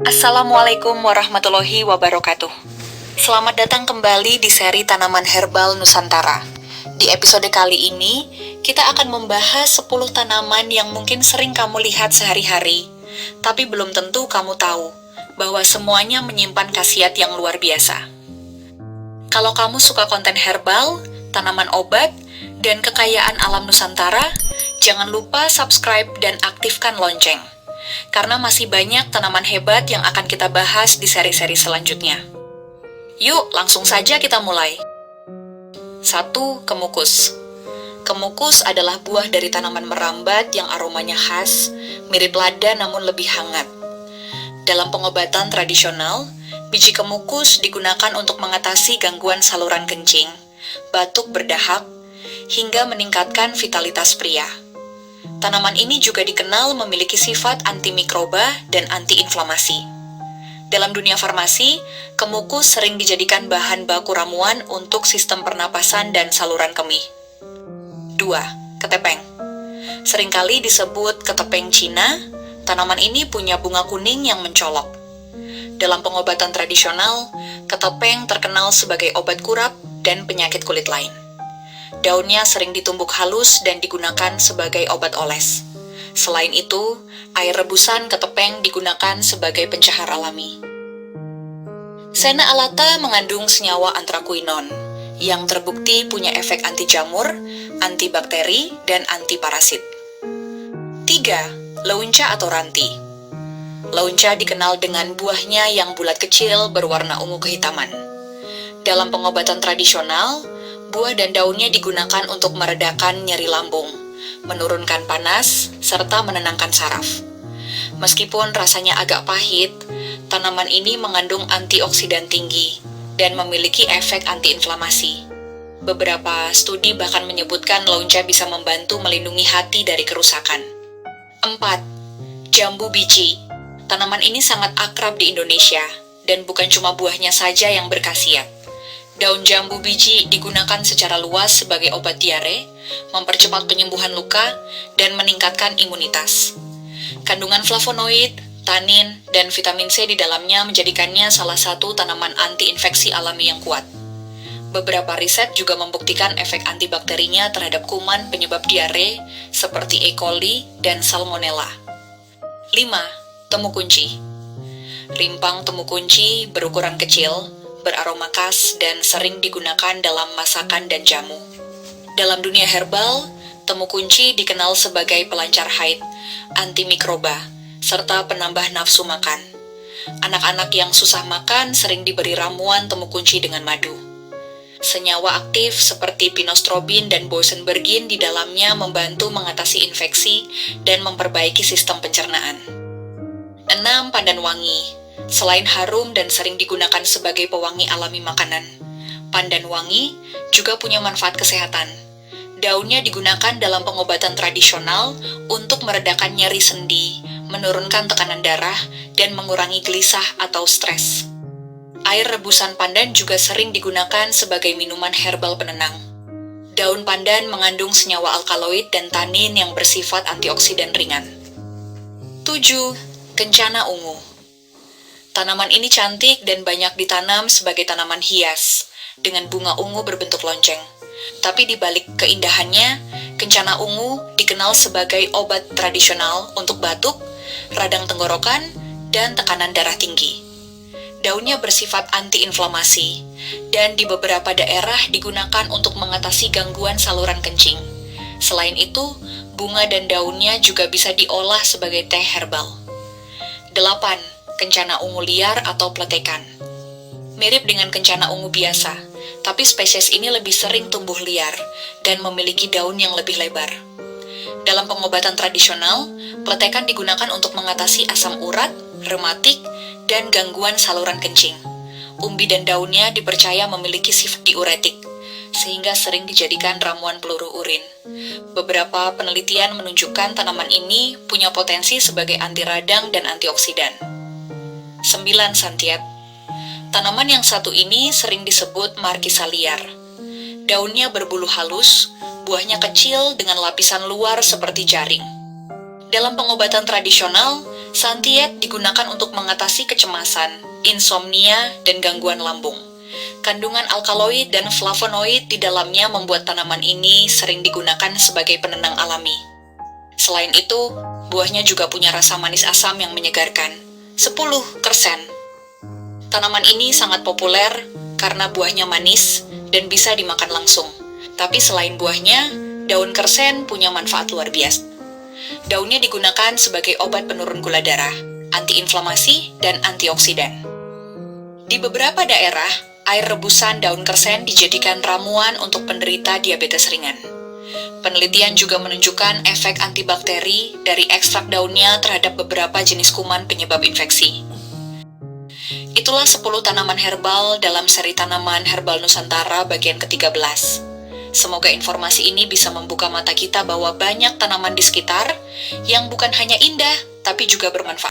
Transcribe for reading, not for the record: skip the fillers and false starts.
Assalamualaikum warahmatullahi wabarakatuh. Selamat datang kembali di seri Tanaman Herbal Nusantara. Di episode kali ini, kita akan membahas 10 tanaman yang mungkin sering kamu lihat sehari-hari, tapi belum tentu kamu tahu bahwa semuanya menyimpan khasiat yang luar biasa. Kalau kamu suka konten herbal, tanaman obat, dan kekayaan alam Nusantara, jangan lupa subscribe dan aktifkan lonceng. Karena masih banyak tanaman hebat yang akan kita bahas di seri-seri selanjutnya. Yuk, langsung saja kita mulai. 1. Kemukus. Kemukus adalah buah dari tanaman merambat yang aromanya khas, mirip lada namun lebih hangat. Dalam pengobatan tradisional, biji kemukus digunakan untuk mengatasi gangguan saluran kencing, batuk berdahak, hingga meningkatkan vitalitas pria. Tanaman ini juga dikenal memiliki sifat antimikroba dan antiinflamasi. Dalam dunia farmasi, kemukus sering dijadikan bahan baku ramuan untuk sistem pernapasan dan saluran kemih. 2. Ketepeng. Seringkali disebut ketepeng Cina, tanaman ini punya bunga kuning yang mencolok. Dalam pengobatan tradisional, ketepeng terkenal sebagai obat kurap dan penyakit kulit lain. Daunnya sering ditumbuk halus dan digunakan sebagai obat oles. Selain itu, air rebusan ketepeng digunakan sebagai pencahar alami. Senna alata mengandung senyawa anthraquinone, yang terbukti punya efek anti jamur, antibakteri, dan anti parasit. 3. Leunca atau ranti. Leunca dikenal dengan buahnya yang bulat kecil berwarna ungu kehitaman. Dalam pengobatan tradisional, buah dan daunnya digunakan untuk meredakan nyeri lambung, menurunkan panas, serta menenangkan saraf. Meskipun rasanya agak pahit, tanaman ini mengandung antioksidan tinggi dan memiliki efek antiinflamasi. Beberapa studi bahkan menyebutkan leunca bisa membantu melindungi hati dari kerusakan. 4. Jambu biji. Tanaman ini sangat akrab di Indonesia, dan bukan cuma buahnya saja yang berkhasiat. Daun jambu biji digunakan secara luas sebagai obat diare, mempercepat penyembuhan luka, dan meningkatkan imunitas. Kandungan flavonoid, tanin, dan vitamin C di dalamnya menjadikannya salah satu tanaman anti-infeksi alami yang kuat. Beberapa riset juga membuktikan efek antibakterinya terhadap kuman penyebab diare seperti E. coli dan Salmonella. 5. Temu kunci. Rimpang temu kunci berukuran kecil, beraroma khas, dan sering digunakan dalam masakan dan jamu. Dalam dunia herbal, temu kunci dikenal sebagai pelancar haid, antimikroba, serta penambah nafsu makan. Anak-anak yang susah makan sering diberi ramuan temu kunci dengan madu. Senyawa aktif seperti pinostrobin dan bosenbergin di dalamnya membantu mengatasi infeksi dan memperbaiki sistem pencernaan. 6. Pandan wangi. Selain harum dan sering digunakan sebagai pewangi alami makanan, pandan wangi juga punya manfaat kesehatan. Daunnya digunakan dalam pengobatan tradisional untuk meredakan nyeri sendi, menurunkan tekanan darah, dan mengurangi gelisah atau stres. Air rebusan pandan juga sering digunakan sebagai minuman herbal penenang. Daun pandan mengandung senyawa alkaloid dan tanin yang bersifat antioksidan ringan. 7. Kencana ungu. Tanaman ini cantik dan banyak ditanam sebagai tanaman hias, dengan bunga ungu berbentuk lonceng. Tapi di balik keindahannya, kencana ungu dikenal sebagai obat tradisional untuk batuk, radang tenggorokan, dan tekanan darah tinggi. Daunnya bersifat antiinflamasi, dan di beberapa daerah digunakan untuk mengatasi gangguan saluran kencing. Selain itu, bunga dan daunnya juga bisa diolah sebagai teh herbal. 8. Kencana ungu liar atau pletekan. Mirip dengan kencana ungu biasa, tapi spesies ini lebih sering tumbuh liar dan memiliki daun yang lebih lebar. Dalam pengobatan tradisional, pletekan digunakan untuk mengatasi asam urat, rematik, dan gangguan saluran kencing. Umbi dan daunnya dipercaya memiliki sifat diuretik, sehingga sering dijadikan ramuan peluru urin. Beberapa penelitian menunjukkan tanaman ini punya potensi sebagai anti radang dan antioksidan. 9. Santiet. Tanaman yang satu ini sering disebut markisa liar. Daunnya berbulu halus, buahnya kecil dengan lapisan luar seperti jaring. Dalam pengobatan tradisional, Santiet digunakan untuk mengatasi kecemasan, insomnia, dan gangguan lambung. Kandungan alkaloid dan flavonoid di dalamnya membuat tanaman ini sering digunakan sebagai penenang alami. Selain itu, buahnya juga punya rasa manis asam yang menyegarkan. 10. Kersen. Tanaman ini sangat populer karena buahnya manis dan bisa dimakan langsung. Tapi selain buahnya, daun kersen punya manfaat luar biasa. Daunnya digunakan sebagai obat penurun gula darah, antiinflamasi, dan antioksidan. Di beberapa daerah, air rebusan daun kersen dijadikan ramuan untuk penderita diabetes ringan. Penelitian juga menunjukkan efek antibakteri dari ekstrak daunnya terhadap beberapa jenis kuman penyebab infeksi. Itulah 10 tanaman herbal dalam seri Tanaman Herbal Nusantara bagian ke-13. Semoga informasi ini bisa membuka mata kita bahwa banyak tanaman di sekitar yang bukan hanya indah, tapi juga bermanfaat.